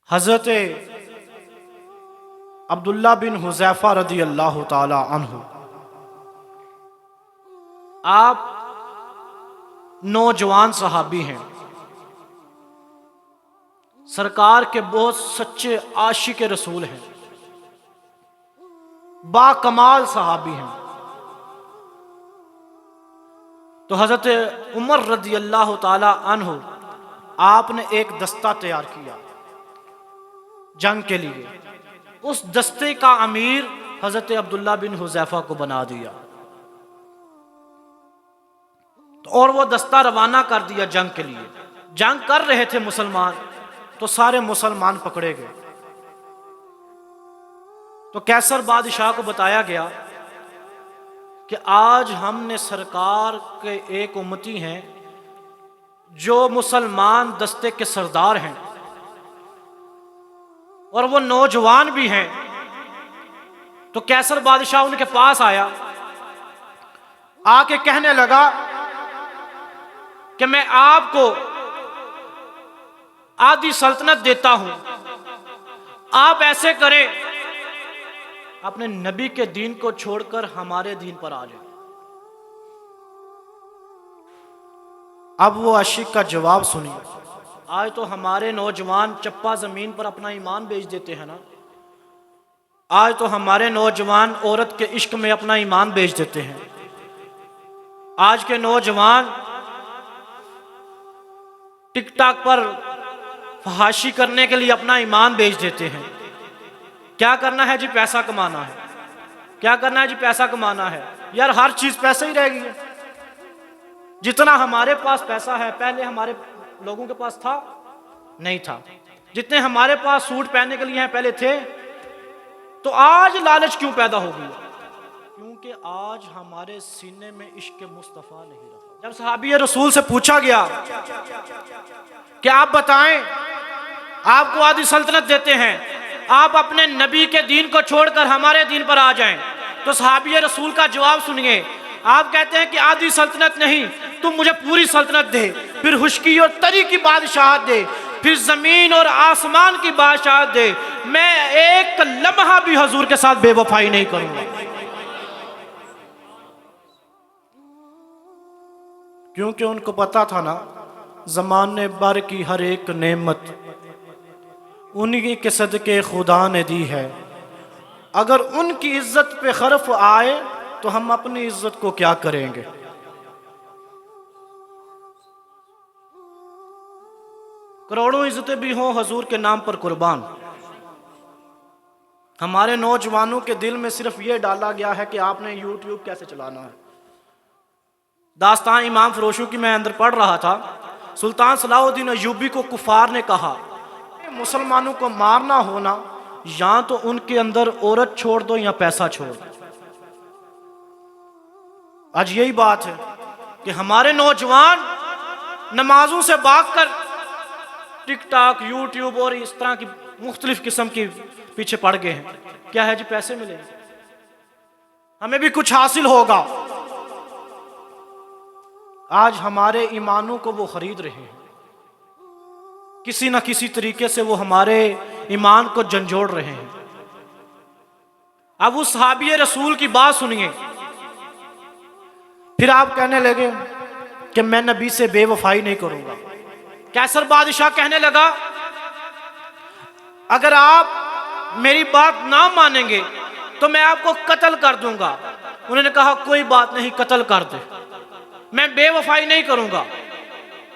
हज़रत अब्दुल्ला बिन हुज़ैफ़ा रज़ी अल्लाह ताला अन्हु, आप नौजवान सहाबी हैं, सरकार के बहुत सच्चे आशिक रसूल हैं, बाकमाल सहाबी हैं। तो हज़रत उमर रज़ी अल्लाह ताला अन्हु, आपने एक दस्ता तैयार किया जंग के लिए। उस दस्ते का अमीर हज़रत अब्दुल्ला बिन हुज़ैफ़ा को बना दिया और वो दस्ता रवाना कर दिया जंग के लिए। जंग कर रहे थे मुसलमान, तो सारे मुसलमान पकड़े गए। तो कैसर बादशाह को बताया गया कि आज हमने सरकार के एक उम्मती हैं जो मुसलमान दस्ते के सरदार हैं और वो नौजवान भी हैं। तो कैसर बादशाह उनके पास आया, आके कहने लगा कि मैं आपको आधी सल्तनत देता हूं, आप ऐसे करें, अपने नबी के दीन को छोड़कर हमारे दीन पर आ जाए। अब वो आशिक का जवाब सुनिए। आज तो हमारे नौजवान चप्पा जमीन पर अपना ईमान बेच देते हैं ना। आज तो हमारे नौजवान औरत के इश्क में अपना ईमान बेच देते हैं। आज के नौजवान टिकटॉक पर फहाशी करने के लिए अपना ईमान बेच देते हैं। क्या करना है जी? पैसा कमाना है। क्या करना है जी? पैसा कमाना है। यार हर चीज पैसा ही रह गई है। जितना हमारे पास पैसा है, पहले हमारे लोगों के पास था नहीं था। जितने हमारे पास सूट पहनने के लिए हैं पहले थे। तो आज लालच क्यों पैदा हो गई? क्योंकि आज हमारे सीने में इश्क मुस्तफा नहीं रहा। जब सहाबी रसूल से पूछा गया कि आप बताएं, आपको आधी सल्तनत देते हैं, आप अपने नबी के दीन को छोड़कर हमारे दीन पर आ जाएं, तो सहाबी रसूल का जवाब सुनिए। आप कहते हैं कि आधी सल्तनत नहीं, तुम मुझे पूरी सल्तनत दे, फिर खुश्की और तरी की बादशाहत दे, फिर जमीन और आसमान की बादशाहत दे, मैं एक लम्हा भी हुजूर के साथ बेवफाई नहीं करूंगा। क्योंकि उनको पता था ना, जमाने भर की हर एक नेमत उन्हीं के सदके खुदा ने दी है। अगर उनकी इज्जत पे खर्फ आए तो हम अपनी इज्जत को क्या करेंगे? करोड़ों इज्जतें भी हों हुजूर के नाम पर कुर्बान। हमारे नौजवानों के दिल में सिर्फ ये डाला गया है कि आपने यूट्यूब कैसे चलाना है। दास्तान इमाम फरोशू की मैं अंदर पढ़ रहा था। सुल्तान सलाहुद्दीन अय्यूबी को कुफार ने कहा, मुसलमानों को मारना हो ना, या तो उनके अंदर औरत छोड़ दो या पैसा छोड़ दो। आज यही बात है कि हमारे नौजवान नमाजों से भागकर टिकटॉक, यूट्यूब और इस तरह की मुख्तलिफ किस्म के पीछे पड़ गए हैं। क्या है जी? पैसे मिलेंगे, हमें भी कुछ हासिल होगा। आज हमारे ईमानों को वो खरीद रहे हैं। किसी ना किसी तरीके से वो हमारे ईमान को झंझोड़ रहे हैं। अब उस सहाबी रसूल की बात सुनिए। फिर आप कहने लगे कि मैं नबी से बेवफाई नहीं करूंगा। कैसर बादशाह कहने लगा, अगर आप मेरी बात ना मानेंगे तो मैं आपको कत्ल कर दूंगा। उन्होंने कहा, कोई बात नहीं, कत्ल कर दे, मैं बेवफाई नहीं करूंगा।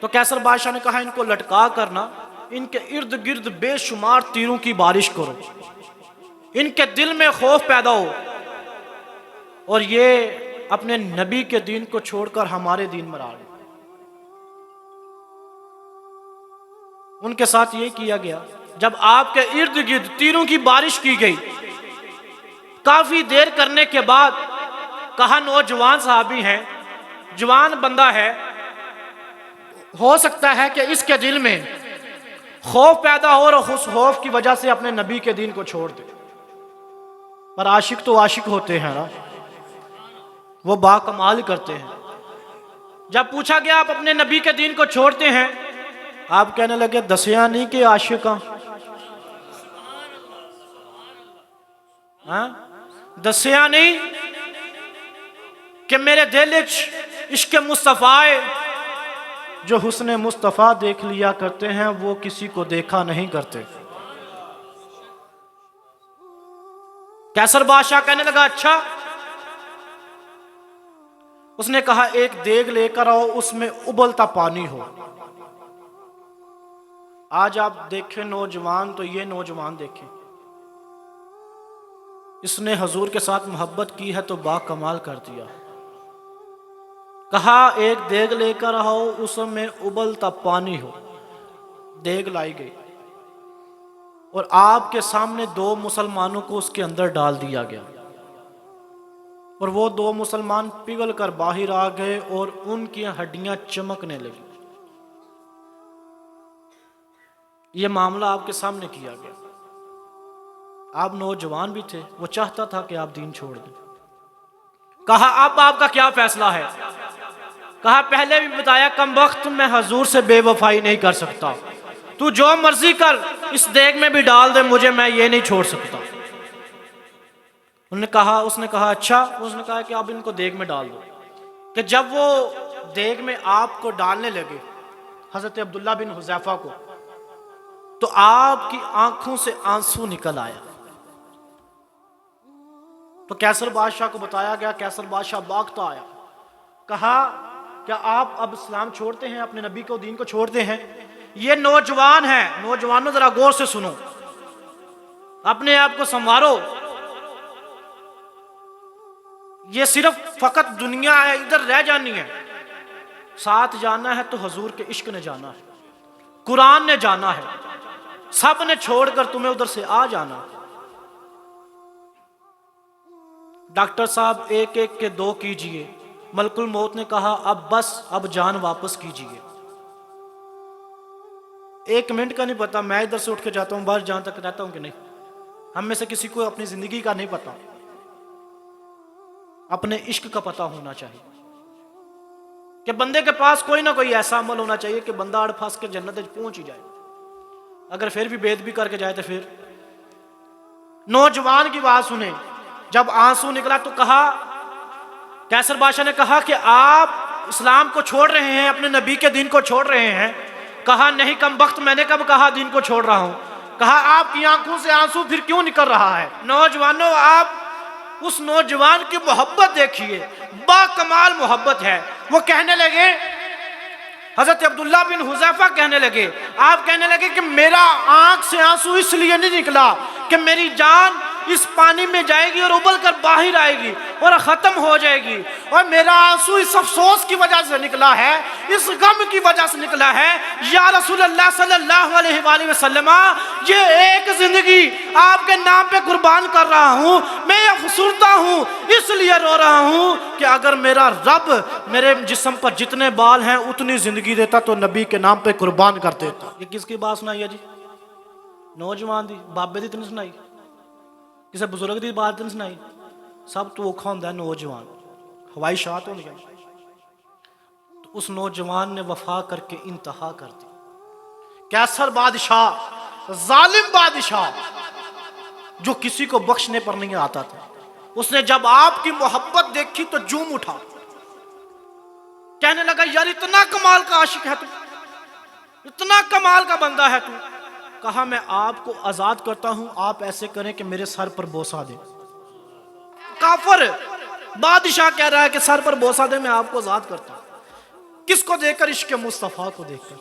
तो कैसर बादशाह ने कहा, इनको लटका करना, इनके इर्द गिर्द बेशुमार तीरों की बारिश करो, इनके दिल में खौफ पैदा हो और ये अपने नबी के दीन को छोड़कर हमारे दीन में आ गए। उनके साथ ये किया गया। जब आपके इर्द गिर्द तीरों की बारिश की गई, काफी देर करने के बाद कहा, नौजवान साहबी हैं, जवान बंदा है, हो सकता है कि इसके दिल में खौफ पैदा हो और उस खौफ की वजह से अपने नबी के दीन को छोड़ दे। पर आशिक तो आशिक होते हैं ना, वो बाकमाल करते हैं। जब पूछा गया आप अपने नबी के दीन को छोड़ते हैं, आप कहने लगे, दसिया नहीं कि आशिका हाँ? दसिया नहीं कि मेरे दिल इश्क मुस्तफ़ा है, जो हुस्न मुस्तफ़ा देख लिया करते हैं वो किसी को देखा नहीं करते। कैसर बादशाह कहने लगा अच्छा। उसने कहा एक देग लेकर आओ, उसमें उबलता पानी हो। आज आप देखें नौजवान, तो ये नौजवान देखें, इसने हजूर के साथ मोहब्बत की है तो बा कमाल कर दिया। कहा एक देग लेकर आओ, उसमें उबलता पानी हो। देग लाई गई और आपके सामने दो मुसलमानों को उसके अंदर डाल दिया गया और वो दो मुसलमान पिघल कर बाहर आ गए और उनकी हड्डियां चमकने लगी। ये मामला आपके सामने किया गया। आप नौजवान भी थे, वो चाहता था कि आप दीन छोड़ दें। कहा अब आपका क्या फैसला है? कहा पहले भी बताया कम वक्त मैं हजूर से बेवफाई नहीं कर सकता, तू जो मर्जी कर, इस देग में भी डाल दे मुझे, मैं ये नहीं छोड़ सकता। उसने कहा अच्छा। उसने कहा कि आप इनको देग में डाल दो। कि जब वो देग में आपको डालने लगे हजरत अब्दुल्ला बिन हुज़ैफा को, तो आपकी आंखों से आंसू निकल आया। तो कैसर बादशाह को बताया गया, कैसर बादशाह भागता आया। कहा क्या आप अब इस्लाम छोड़ते हैं, अपने नबी को दीन को छोड़ते हैं? ये नौजवान है, नौजवानों जरा गौर से सुनो, अपने आप को संवारो। ये सिर्फ फकत दुनिया है, इधर रह जानी है, साथ जाना है तो हजूर के इश्क ने जाना है, कुरान ने जाना है, सब ने छोड़कर तुम्हें उधर से आ जाना। डॉक्टर साहब एक एक के दो कीजिए। मलकुल मौत ने कहा अब बस, अब जान वापस कीजिए। एक मिनट का नहीं पता, मैं इधर से उठ के जाता हूं बाहर, जहां तक रहता हूं कि नहीं, हम में से किसी को अपनी जिंदगी का नहीं पता, अपने इश्क का पता होना चाहिए कि बंदे के पास कोई ना कोई ऐसा अमल होना चाहिए कि बंदा अड़ फंस के जन्नत पहुंच ही जाए। अगर फिर भी बेद भी करके जाए तो फिर। नौजवान की बात सुने, जब आंसू निकला तो कहा, कैसर बादशाह ने कहा कि आप इस्लाम को छोड़ रहे हैं, अपने नबी के दीन को छोड़ रहे हैं। कहा नहीं कम वक्त, मैंने कब कहा दीन को छोड़ रहा हूं? कहा आपकी आंखों से आंसू फिर क्यों निकल रहा है? नौजवानों, आप उस नौजवान की मोहब्बत देखिए, बाकमाल मोहब्बत है। वो कहने लगे, हजरत अब्दुल्ला बिन हुज़ैफा कहने लगे, आप कहने लगे कि मेरा आंख से आंसू इसलिए नहीं निकला कि मेरी जान इस पानी में जाएगी और उबल कर बाहर आएगी और खत्म हो जाएगी, और मेरा आंसू इस अफसोस की वजह से निकला है, इस गम की वजह से निकला है, या रसूल अल्लाह सल्लल्लाहु अलैहि वसल्लम, ये एक जिंदगी आपके नाम पे कुर्बान कर रहा हूँ, मैं अफसुर्दा हूँ, इसलिए रो रहा हूँ कि अगर मेरा रब मेरे जिस्म पर जितने बाल हैं उतनी जिंदगी देता तो नबी के नाम पे कुर्बान कर देता। ये किसकी बात सुनाई है जी? नौजवान दी, बाबे दी तो नहीं सुनाई, किसी बुजुर्ग की बात नहीं सुनाई। सब तो औखा होंदा नौजवान, हवाई शात होंदी। तो उस नौजवान ने वफा करके इंतहा कर दी। कैसर बादशाह, जालिम बादशाह, जो किसी को बख्शने पर नहीं आता था, उसने जब आपकी मोहब्बत देखी तो जूम उठा, कहने लगा यार इतना कमाल का आशिक है तू, इतना कमाल का बंदा है तू। कहा मैं आपको आजाद करता हूं, आप ऐसे करें कि मेरे सर पर बोसा दे। काफर बादशाह कह रहा है कि सर पर बोसा दे, मैं आपको आजाद करता हूं। किसको देकर? इश्क मुस्तफा को देखकर।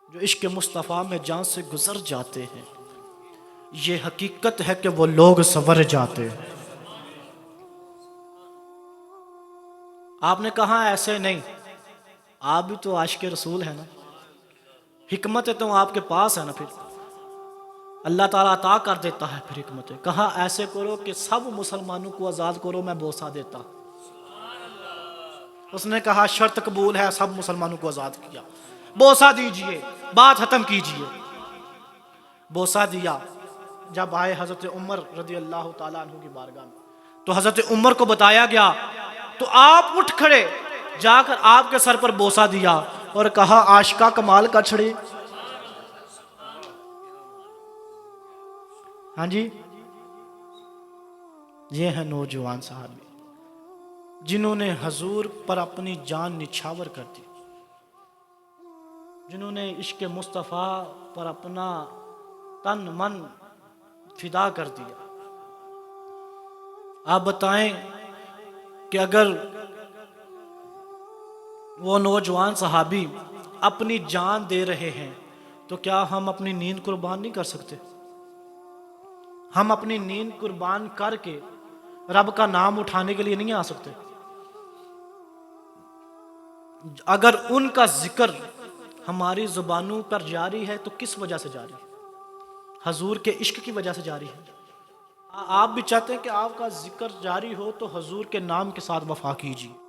जो इश्क मुस्तफा में जान से गुजर जाते हैं, ये हकीकत है कि वो लोग संवर जाते हैं। आपने कहा ऐसे नहीं, आप भी तो आशिक रसूल है ना, हिकमत है तो आपके पास है ना, फिर अल्लाह ताला अता कर देता है फिर हिकमत है। कहा ऐसे करो कि सब मुसलमानों को आज़ाद करो, मैं बोसा देता। उसने कहा शर्त कबूल है, सब मुसलमानों को आज़ाद किया, बोसा दीजिए, बात खत्म कीजिए। बोसा दिया। जब आए हजरत उमर रदी अल्लाह ताला अन्हु की बारगाह में, तो हजरत उमर को बताया गया, तो आप उठ खड़े जाकर आपके सर पर बोसा दिया और कहा आशिका कमाल का छड़े। हाँ जी, ये हैं नौजवान साहबी जिन्होंने हजूर पर अपनी जान निछावर कर दी, जिन्होंने इश्क मुस्तफ़ा पर अपना तन मन फिदा कर दिया। आप बताएं कि अगर वो नौजवान सहाबी अपनी जान दे रहे हैं तो क्या हम अपनी नींद कुर्बान नहीं कर सकते? हम अपनी नींद कुर्बान करके रब का नाम उठाने के लिए नहीं आ सकते? अगर उनका जिक्र हमारी जुबानों पर जारी है तो किस वजह से जारी है? हजूर के इश्क की वजह से जारी है। आप भी चाहते हैं कि आपका जिक्र जारी हो तो हजूर के नाम के साथ वफा कीजिए।